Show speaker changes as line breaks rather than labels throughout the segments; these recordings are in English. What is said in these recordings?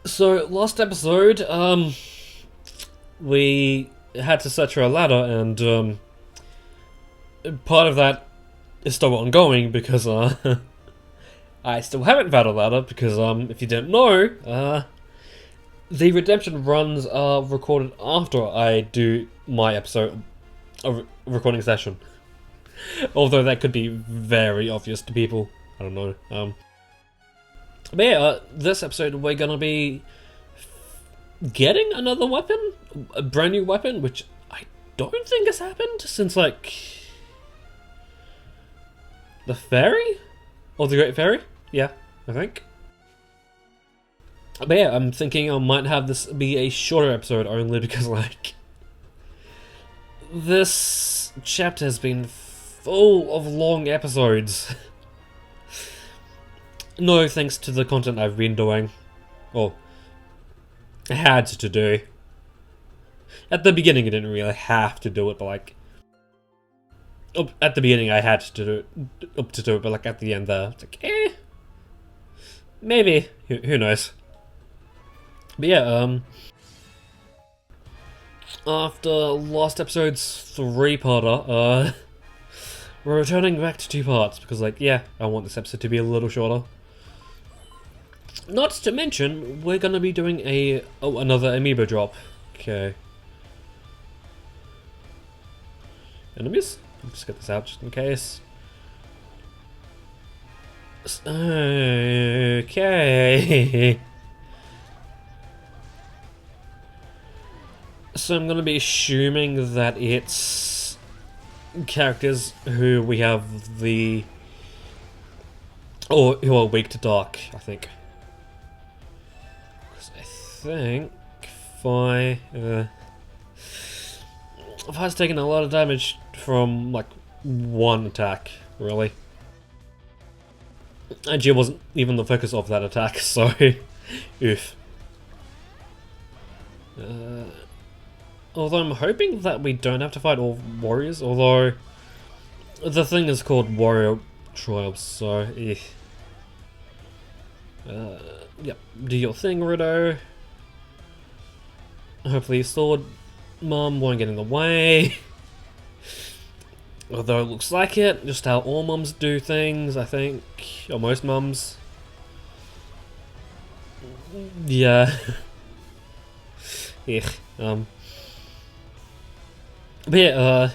So last episode, we had to search for a ladder, and part of that is still ongoing because I still haven't found a ladder because if you didn't know, the redemption runs are recorded after I do my episode recording session. Although that could be very obvious to people. I don't know. But yeah, this episode we're gonna be getting another weapon, a brand new weapon, which I don't think has happened since like the fairy or the Great Fairy. Yeah, I think. But yeah, I'm thinking I might have this be a shorter episode only because like this chapter has been full of long episodes. No thanks to the content I've been doing. Or had to do. At the beginning I didn't really have to do it, but like at the beginning I had to do it, but like at the end there, it's like maybe. Who knows? But yeah, after last episode's three-parter, we're returning back to two parts because like, yeah, I want this episode to be a little shorter. Not to mention, we're gonna be doing another amiibo drop. Okay. Enemies? Let's get this out just in case. Okay. So I'm gonna be assuming that it's characters who we have or who are weak to dark, I think. Because I think if I was taking a lot of damage from like one attack, really. And she wasn't even the focus of that attack, so oof. Although I'm hoping that we don't have to fight all warriors, although the thing is called warrior tribes, so yep, do your thing, Rido. Hopefully sword mum won't get in the way. Although it looks like it, just how all mums do things, I think. Or most mums. Yeah. But yeah,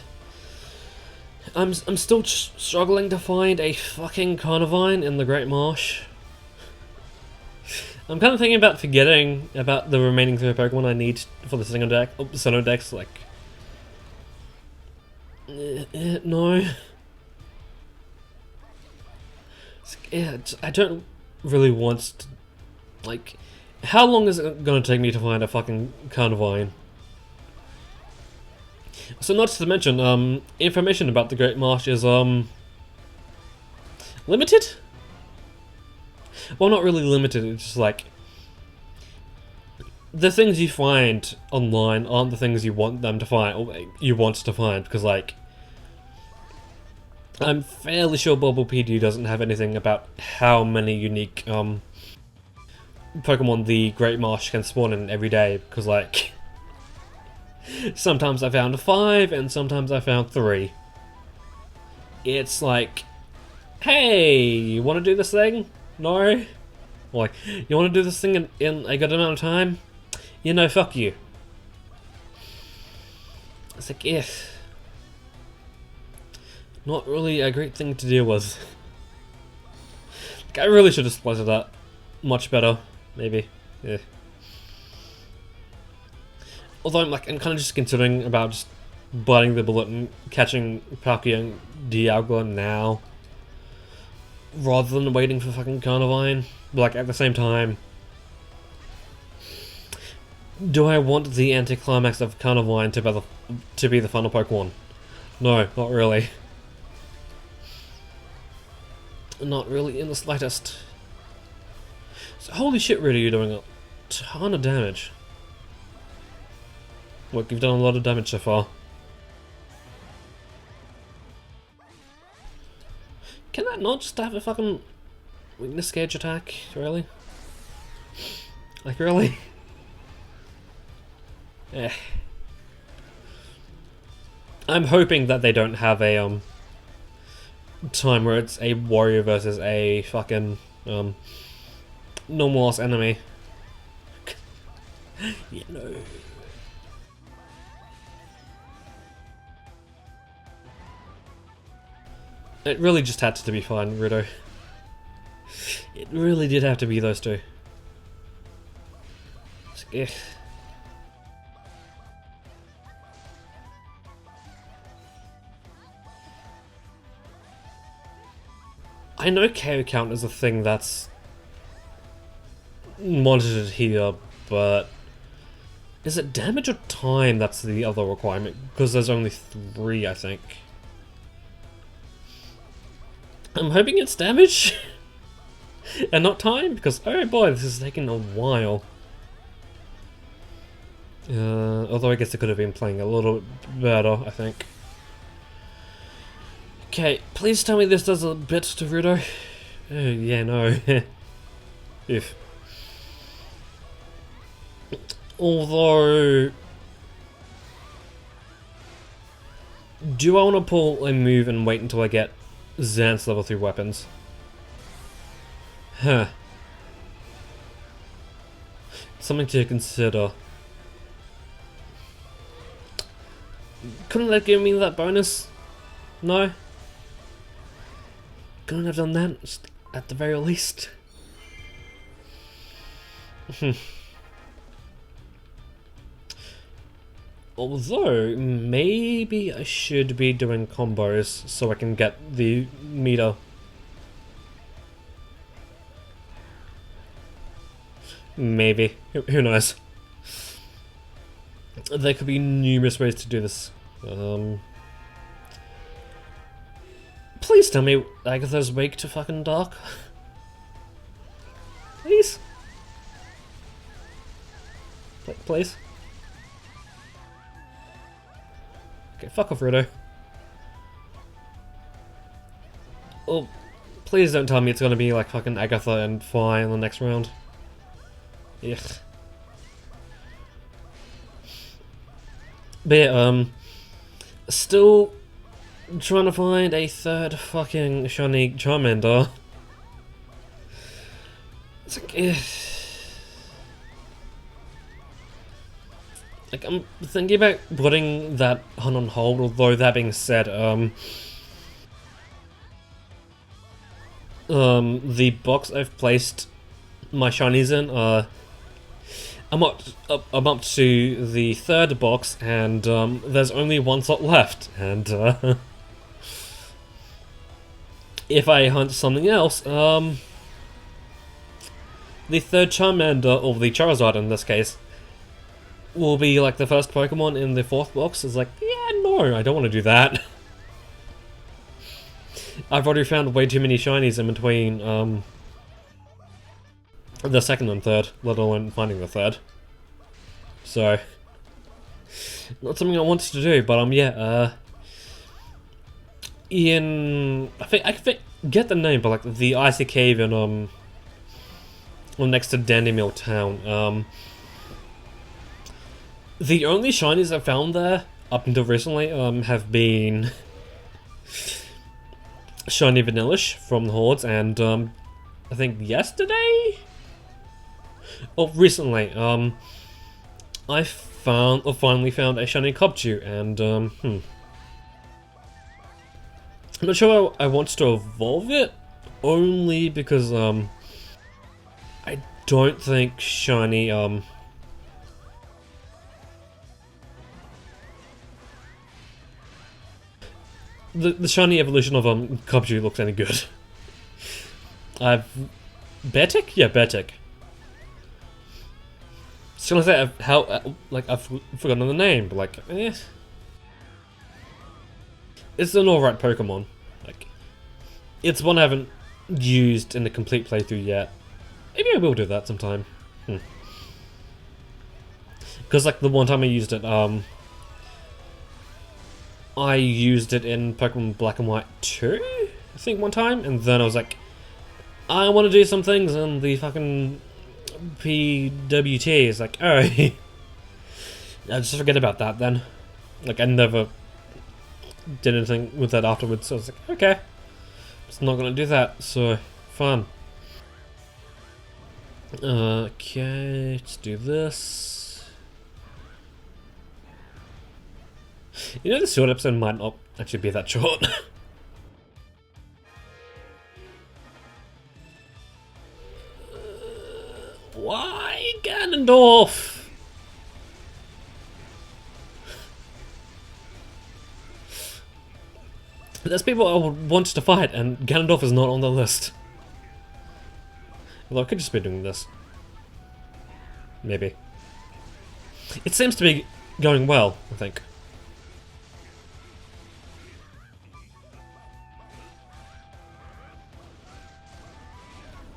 I'm still struggling to find a fucking Carnivine in the Great Marsh. I'm kind of thinking about forgetting about the remaining three Pokemon I need for the Sinnoh Dex, like... no. Yeah, I don't really want to... Like, how long is it gonna take me to find a fucking Carnivine? So not to mention, information about the Great Marsh is, limited? Well, not really limited, it's just like... The things you find online aren't the things you want them to find, or you want to find, because like... I'm fairly sure Bulbapedia doesn't have anything about how many unique, Pokemon the Great Marsh can spawn in every day, because like... Sometimes I found 5, and sometimes I found 3. It's like... Hey, you want to do this thing? No? Like, you want to do this thing in a good amount of time? You know, fuck you. It's like, not really a great thing to deal with. Like, I really should have spliced that much better, maybe. Yeah. Although I'm kind of just considering about just biting the bullet and catching Palkia and Dialga now, rather than waiting for fucking Carnivine. But like at the same time, do I want the anticlimax of Carnivine to be the final Pokemon? No, not really. Not really in the slightest. So, holy shit, really, you're doing a ton of damage. Look, you've done a lot of damage so far. Can that not just have a fucking weakness gauge attack, really? Like, really? Eh. I'm hoping that they don't have a, time where it's a warrior versus a fucking, normal ass enemy. Yeah, no. It really just had to be fine, Rudo. It really did have to be those two. Eh. I know KO count is a thing that's monitored here, but is it damage or time that's the other requirement? Because there's only 3, I think. I'm hoping it's damage and not time, because oh boy, this is taking a while. Although I guess it could have been playing a little better, I think. Okay, please tell me this does a bit to Rudo. Oh, yeah, no. If. Although... do I want to pull a move and wait until I get Xanth's level 3 weapons? Huh. Something to consider. Couldn't that give me that bonus? No? Couldn't have done that at the very least. Although, maybe I should be doing combos so I can get the meter. Maybe. Who knows? There could be numerous ways to do this. Please tell me Agatha's weak to fucking dark. Please? Please? Okay, fuck off, Rudo. Oh, please don't tell me it's gonna be like fucking Agatha and Fi in the next round. Ugh. But yeah, still trying to find a third fucking shiny Charmander. It's like, like, I'm thinking about putting that hunt on hold, although that being said, the box I've placed my shinies in, I'm up to the 3rd box, and there's only 1 slot left, and if I hunt something else, the 3rd Charmander, or the Charizard in this case, will be like the first Pokemon in the 4th box. It's like, yeah, no, I don't want to do that. I've already found way too many shinies in between the 2nd and 3rd, let alone finding the 3rd. So, not something I wanted to do, but yeah, I forget the name, but like the icy cave in next to Dandymil Town. The only shinies I've found there up until recently have been shiny Vanillish from the Hordes, and I think yesterday, or recently, I finally found a shiny Cubchoo, and I'm not sure I want to evolve it, only because I don't think shiny the shiny evolution of Cubchoo looks any good. Beartic? Yeah, Beartic. So I say I've forgotten the name, but like, it's an alright Pokemon. Like, it's one I haven't used in a complete playthrough yet. Maybe I will do that sometime. Because like the one time I used it, I used it in Pokemon Black and White 2, I think one time, and then I was like, I want to do some things in the fucking PWT is like, oh, I just forget about that then. Like, I never did anything with that afterwards, so I was like, okay, just not gonna do that, so fun. Okay, let's do this. You know, the short episode might not actually be that short. Why Ganondorf? There's people I would want to fight, and Ganondorf is not on the list. Although I could just be doing this. Maybe. It seems to be going well, I think.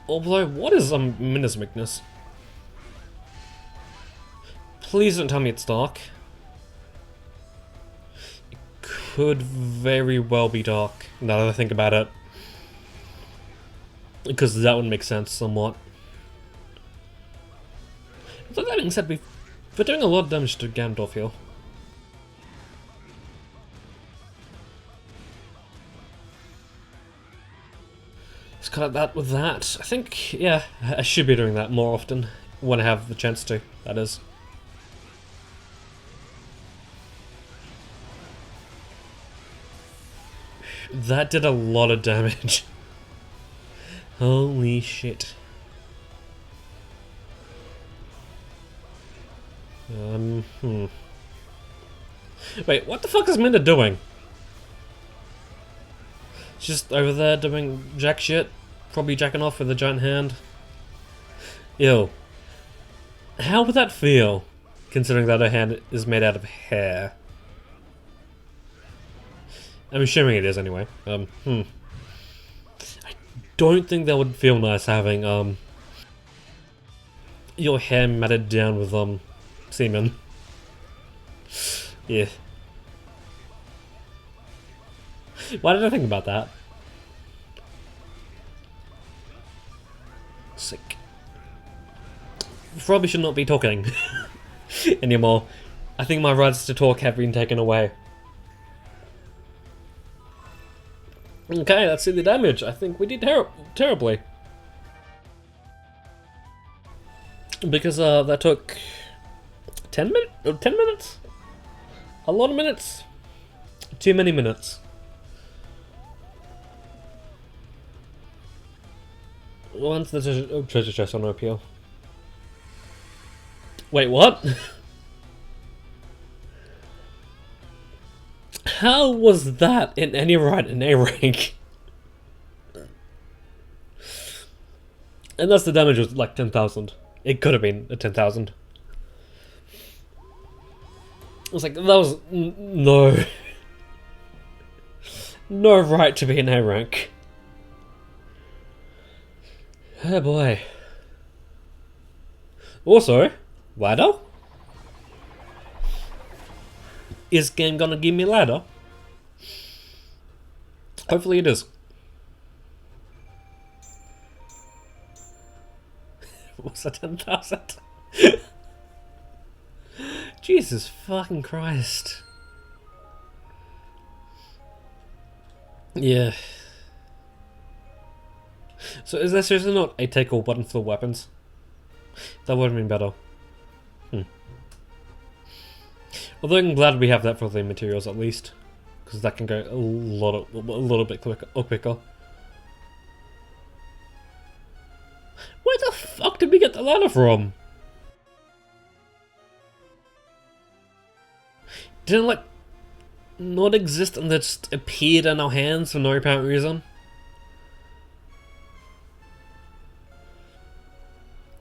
Although, what is Mina's weakness? Please don't tell me it's dark. It could very well be dark, now that I think about it. Because that would make sense somewhat. But that being said, we're doing a lot of damage to Ganondorf here. Let's cut that with that. I think, yeah, I should be doing that more often when I have the chance to, that is. That did a lot of damage. Holy shit. Wait, what the fuck is Minda doing? She's just over there doing jack shit. Probably jacking off with a giant hand. Ew. How would that feel? Considering that her hand is made out of hair. I'm assuming it is anyway. I don't think that would feel nice having, your hair matted down with, semen. Yeah. Why did I think about that? Sick. Probably should not be talking anymore. I think my rights to talk have been taken away. Okay, let's see the damage. I think we did terribly. Because that took 10 minutes? 10 minutes? A lot of minutes? Too many minutes. Once the treasure chest on appeal. Wait, what? How was that in any right in A rank? Unless the damage was like 10,000. It could have been a 10,000. I was like, that was no. No right to be in A rank. Oh boy. Also, ladder? Is game gonna give me ladder? Hopefully it is. What's that, 10,000? Jesus fucking Christ. Yeah. So is there seriously not a take-all button for the weapons? That would have been better. Although I'm glad we have that for the materials at least, because that can go a little bit quicker. Where the fuck did we get the ladder from? Didn't like not exist and that just appeared in our hands for no apparent reason?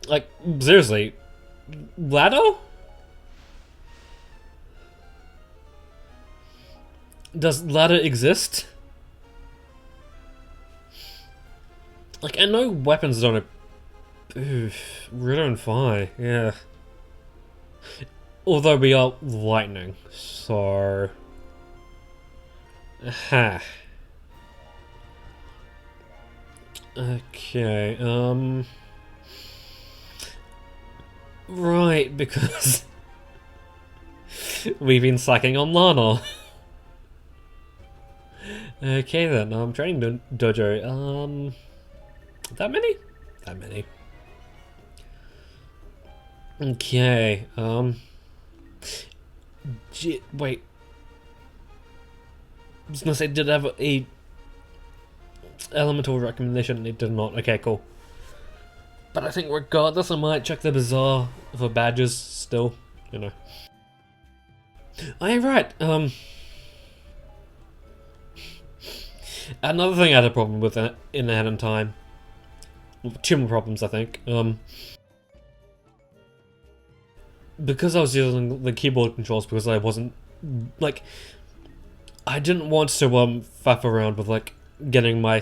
Like, seriously, ladder? Does ladder exist? Like, I know weapons don't... Ritter and fire, yeah. Although we are lightning, so... Aha. Okay, Right, because we've been slacking on Lana. Okay then, training dojo. That many? That many. Okay, wait. I was gonna say, did it have a elemental recommendation? It did not. Okay, cool. But I think regardless, I might check the bazaar for badges still, you know. Oh, yeah, right, another thing I had a problem with in Hand in Time. Two more problems, I think. Because I was using the keyboard controls because I wasn't, like, I didn't want to, faff around with, like, getting my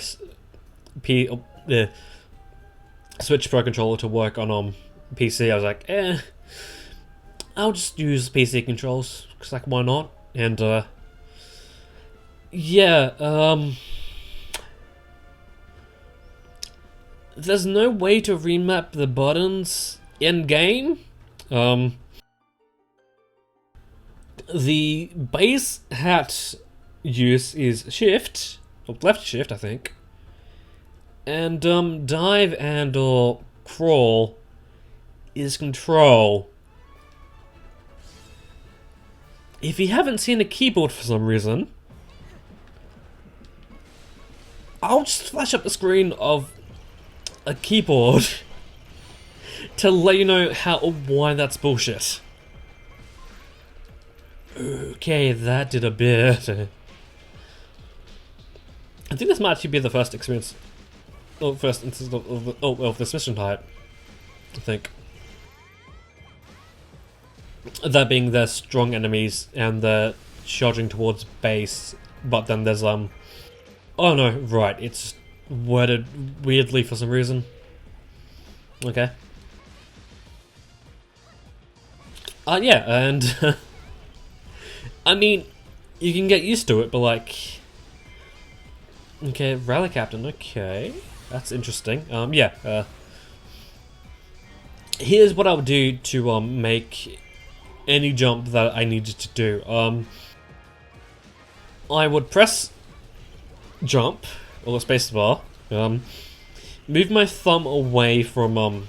Switch Pro controller to work on, PC. I was like, I'll just use PC controls, because, like, why not? And, yeah, there's no way to remap the buttons in-game. The base hat use is shift, or left shift, I think. And, dive and or crawl is control. If you haven't seen a keyboard for some reason, I'll just flash up the screen of a keyboard to let you know why that's bullshit. Okay, that did a bit. I think this might actually be the first experience, or first instance of this mission type. I think that being their strong enemies and they're charging towards base, but then there's oh no, right, it's worded weirdly for some reason. Okay. Yeah, and I mean, you can get used to it, but like, okay, rally captain, okay, that's interesting. Yeah, here's what I would do to make any jump that I needed to do. I would press jump or the spacebar, move my thumb away from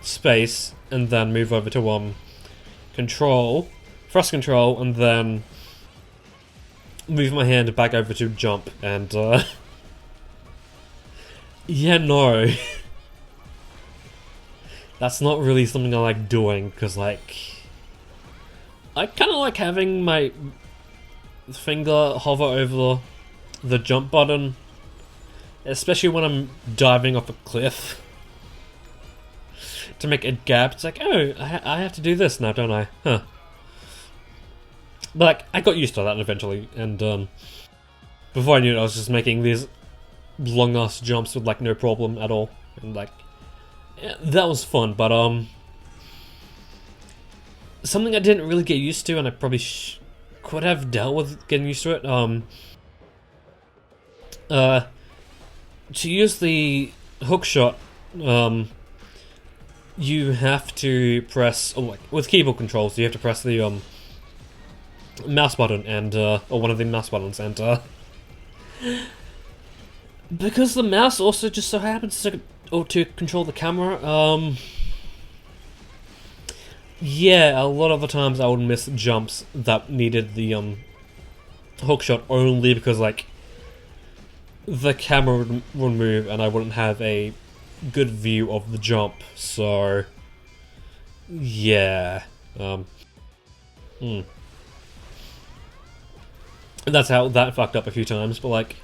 space, and then move over to control, thrust control, and then move my hand back over to jump, and yeah, no. That's not really something I like doing, because like, I kind of like having my finger hover over the jump button, especially when I'm diving off a cliff, to make a gap. It's like, oh, I have to do this now, don't I? Huh. But like, I got used to that eventually, and before I knew it, I was just making these long-ass jumps with like no problem at all, and like, yeah, that was fun. But something I didn't really get used to, and I probably could have dealt with getting used to it. To use the hook shot, you have to press, like with keyboard controls, you have to press the mouse button and or one of the mouse buttons, and because the mouse also just so happens to control the camera, yeah, a lot of the times I would miss jumps that needed the hook shot only because like the camera would move and I wouldn't have a good view of the jump. So yeah, that's how that fucked up a few times. But like,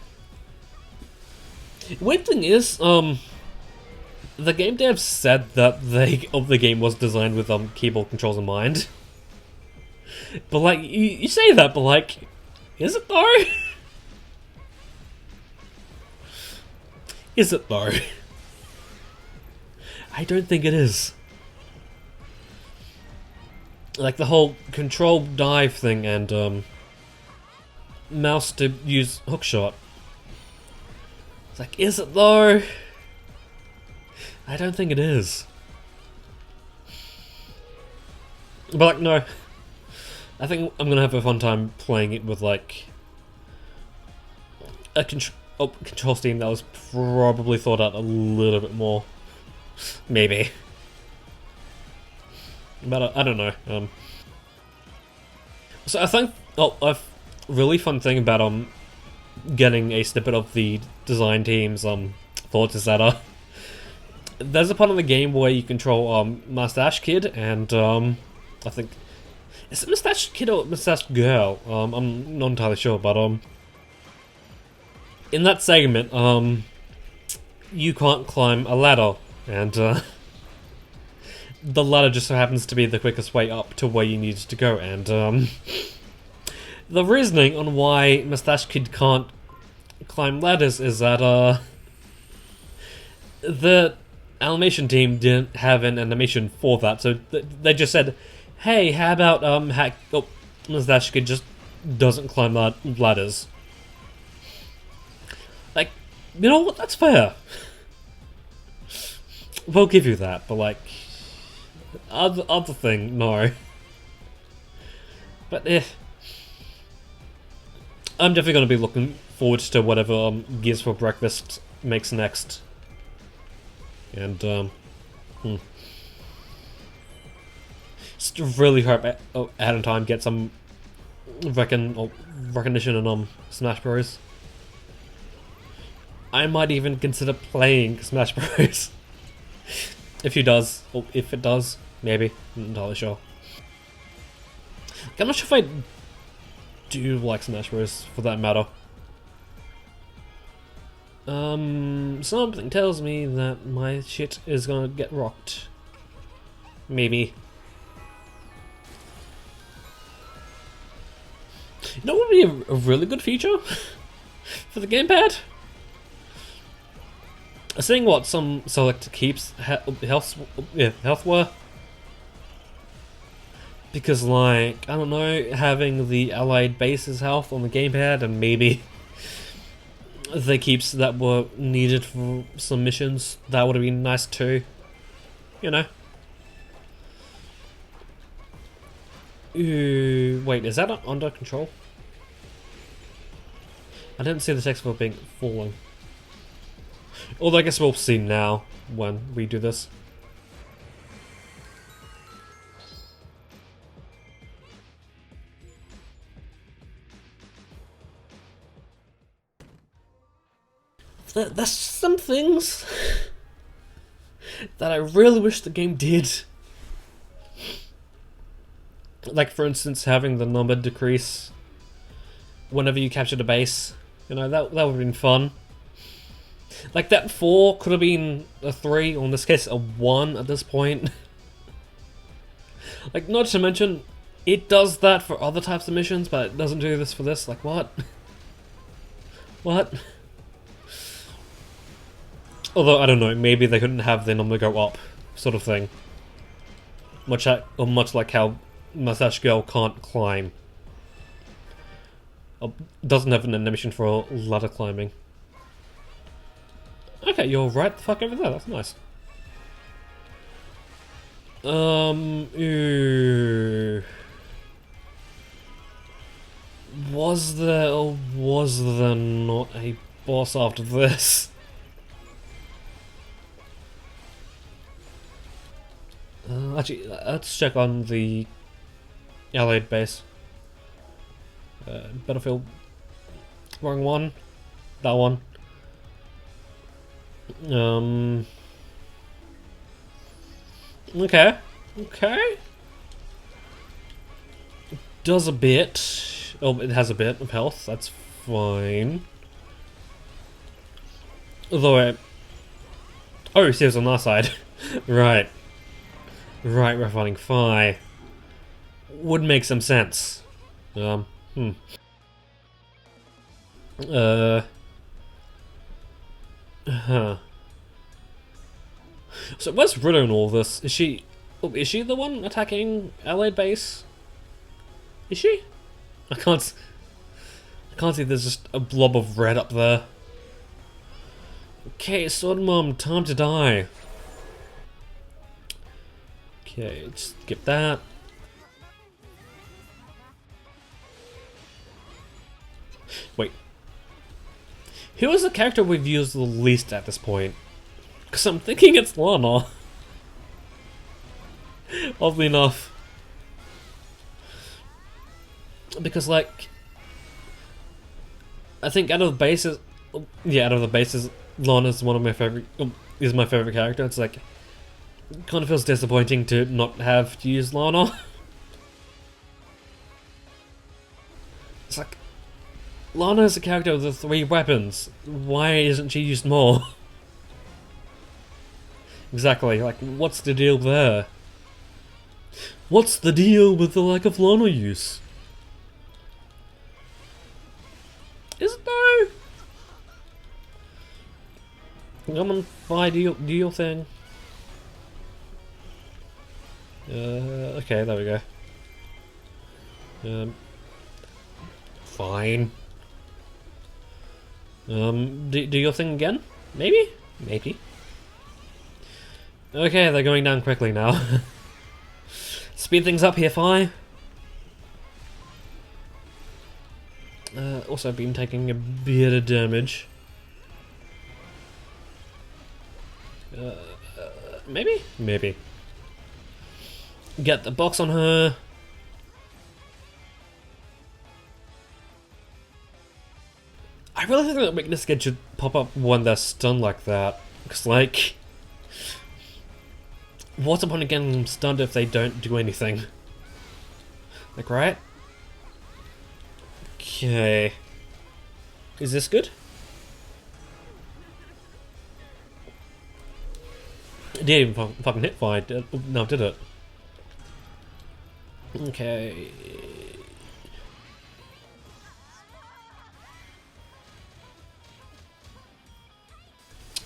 weird thing is, the game devs said that the game was designed with keyboard controls in mind. But like, you say that, but like, is it though? Is it though? I don't think it is. Like the whole control dive thing and mouse to use hookshot. It's like, is it though? I don't think it is. But like, no. I think I'm gonna have a fun time playing it with like a control scheme that was probably thought out a little bit more. Maybe. But I don't know. So I think a really fun thing about getting a snippet of the design team's thoughts is that there's a part of the game where you control Mustache Kid and I think is it Mustache Kid or Mustache Girl? I'm not entirely sure, but in that segment you can't climb a ladder and the ladder just so happens to be the quickest way up to where you need to go, and the reasoning on why Mustache Kid can't climb ladders is that the animation team didn't have an animation for that, so they just said, hey, how about Mustache Kid just doesn't climb ladders. Like, you know what, that's fair. We'll give you that, but like, other thing, no. But I'm definitely going to be looking forward to whatever Gears for Breakfast makes next. And just really hope Adam Time gets some recognition in Smash Bros. I might even consider playing Smash Bros. If he does, or if it does, maybe. I'm not entirely sure. I'm not sure if I do like Smash Bros. For that matter. Something tells me that my shit is gonna get rocked. Maybe. You know what would be a really good feature for the gamepad? Seeing what some select keeps health were. Because like, I don't know, having the allied base's health on the gamepad and maybe the keeps that were needed for some missions, that would have been nice too. You know. Ooh, wait, is that under control? I didn't see the text for being falling. Although I guess we'll see now when we do this. There's some things that I really wish the game did. Like, for instance, having the number decrease whenever you capture the base. You know, that would have been fun. Like, that 4 could have been a 3, or in this case, a 1 at this point. Like, not to mention, it does that for other types of missions, but it doesn't do this for this. Like, what? What? Although, I don't know, maybe they couldn't have the number go up, sort of thing. Much like how Mustache Girl can't climb. Doesn't have an animation for ladder climbing. Okay, you're right the fuck over there, that's nice. Ooh. Was there or was there not a boss after this? Actually, let's check on the allied base. Battlefield. Wrong one. That one. Okay. Okay. It does a bit. Oh, it has a bit of health. That's fine. Although oh, see, it's on our side. Right. Right, we're fighting Phi. Would make some sense. Huh. So where's Ritter in all this? Is she the one attacking Allied base? Is she? I can't see, there's just a blob of red up there. Okay, Sword Mom, time to die. Okay, skip that. Wait. Who is the character we've used the least at this point? Because I'm thinking it's Lana. Oddly enough. Because, like, I think out of the bases, Lana's one of my favorite, is my favorite character. It's like, it kind of feels disappointing to not have to use Lana. It's like, Lana is a character with the 3 weapons. Why isn't she used more? Exactly, like, what's the deal there? What's the deal with the lack of Lana use? Is it though? Come on, fine, do your thing. Okay, there we go. Fine. Do your thing again? Maybe? Maybe. Okay, they're going down quickly now. Speed things up here, Fi. Also been taking a bit of damage. Maybe? Maybe. Get the box on her. I really think that weakness gauge should pop up when they're stunned like that. Because, like, what's the point of getting them stunned if they don't do anything? Like, right? Okay. Is this good? It didn't even fucking hit fine. No, did it? Okay.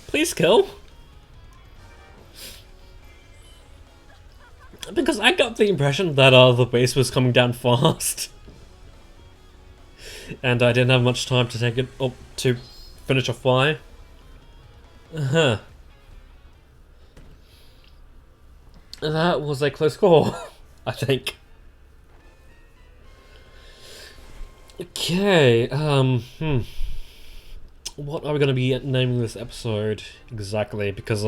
Please kill. Because I got the impression that the base was coming down fast. And I didn't have much time to take it up to finish a fly. Uh-huh. That was a close call, I think. Okay, what are we gonna be naming this episode exactly? Because,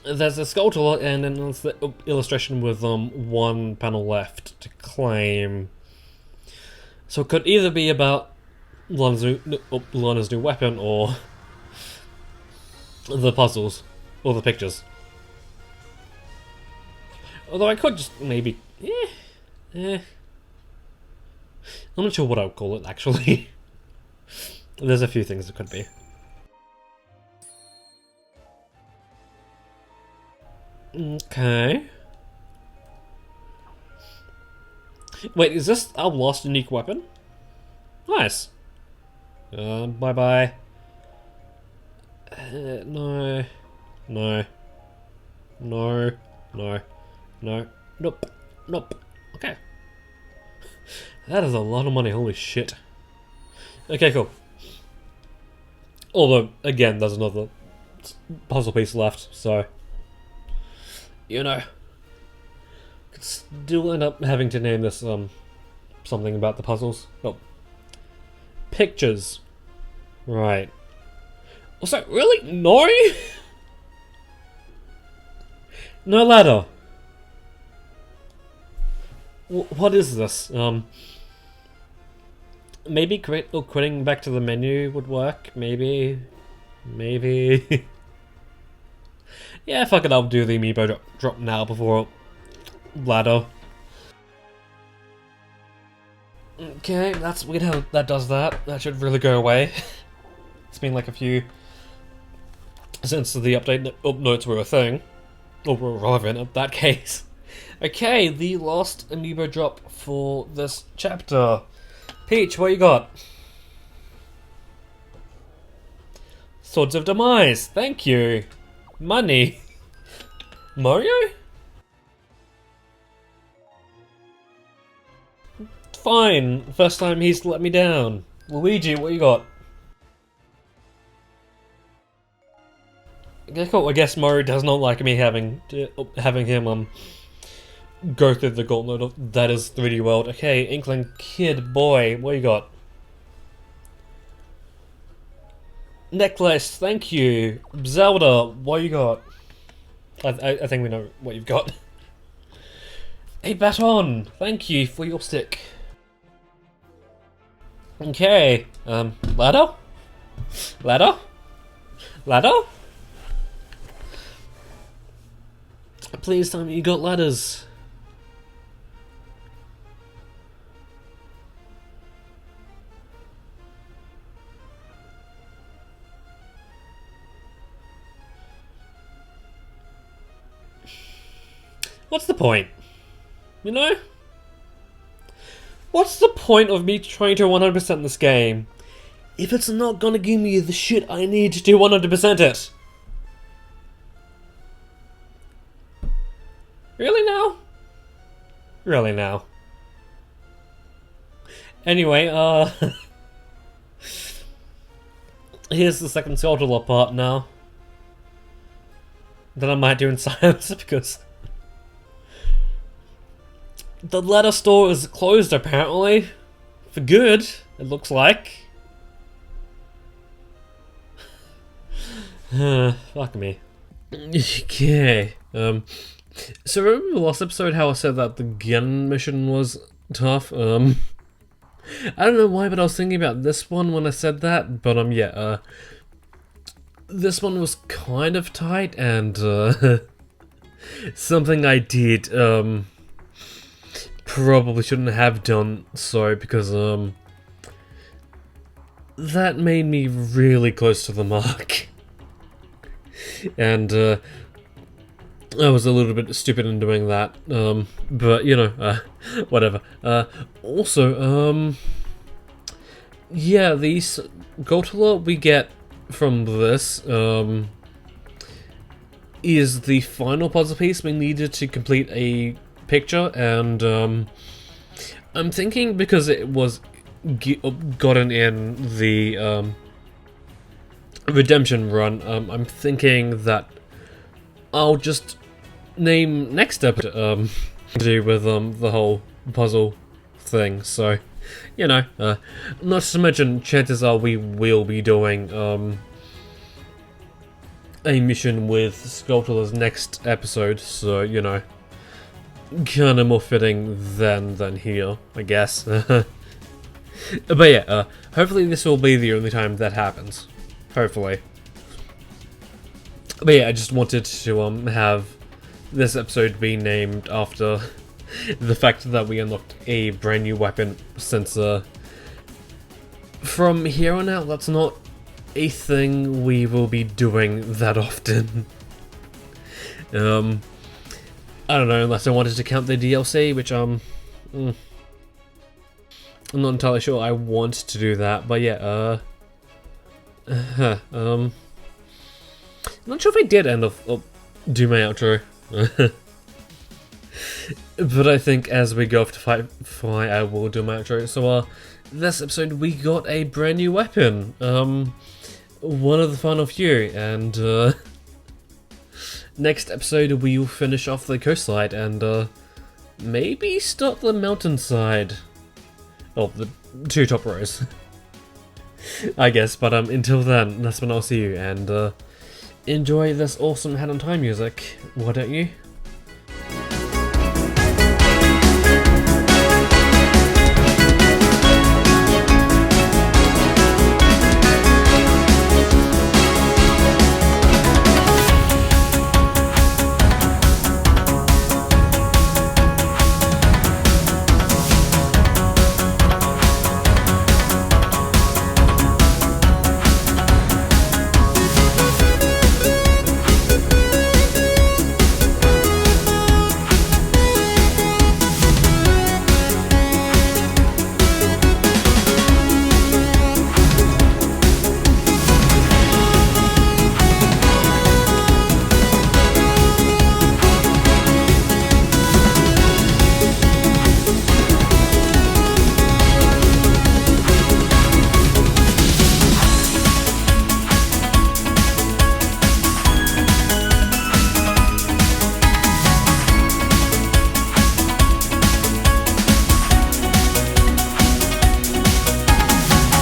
there's a sculpture and then there's the illustration with, one panel left to claim. So it could either be about Lana's new weapon or the puzzles or the pictures. Although I could just maybe, I'm not sure what I would call it actually. There's a few things it could be. Okay. Wait, is this our last unique weapon? Nice. Bye bye. No. No. No. No. No. Nope. Nope. Okay. That is a lot of money, holy shit. Okay, cool. Although, again, there's another puzzle piece left, so... You know... Could still end up having to name this, something about the puzzles. Oh. Pictures. Right. Also, really? No? No ladder. What is this? Maybe quitting back to the menu would work. Maybe. Maybe. Yeah, fuck it, I'll do the amiibo drop now before ladder. Okay, that's weird how that does that. That should really go away. It's been like a few since the update notes were a thing. Or were relevant in that case. Okay, the last amiibo drop for this chapter. Peach, what you got? Swords of Demise, thank you. Money. Mario? Fine, first time he's let me down. Luigi, what you got? Okay, cool. I guess Mario does not like me having him go through the gauntlet of that is 3D World. Okay, Inkling Kid Boy, what you got? Necklace, thank you. Zelda, what you got? I think we know what you've got. A baton, thank you for your stick. Okay, ladder? Ladder? Ladder? Please tell me you got ladders. What's the point? You know? What's the point of me trying to 100% this game if it's not gonna give me the shit I need to 100% it? Really now? Really now? Anyway, here's the second Skulltula part now. That I might do in silence because the letter store is closed apparently. For good, it looks like. Fuck me. Okay, so remember the last episode how I said that the gun mission was tough? I don't know why, but I was thinking about this one when I said that, but yeah, this one was kind of tight, and something I did, probably shouldn't have done so, because, that made me really close to the mark. And, I was a little bit stupid in doing that, but, you know, whatever. Also, yeah, the Skulltula we get from this, is the final puzzle piece we needed to complete a picture, and, I'm thinking because it was gotten in the, redemption run, I'm thinking that I'll just name next episode to do with the whole puzzle thing. So, you know, not to mention chances are we will be doing a mission with Skulltula's next episode. So, you know, kind of more fitting then than here, I guess. But yeah, hopefully this will be the only time that happens. Hopefully. But yeah, I just wanted to have this episode be named after the fact that we unlocked a brand new weapon, since from here on out that's not a thing we will be doing that often. I don't know, unless I wanted to count the DLC, which I'm not entirely sure I want to do that, but yeah, I'm not sure if I did end up do my outro. But I think as we go off to fight, I will do my outro. So, this episode we got a brand new weapon. One of the final few, and next episode we will finish off the coastline and maybe start the mountainside. Oh, the two top rows. I guess, but until then, that's when I'll see you, and enjoy this awesome Hat on Time music, why don't you?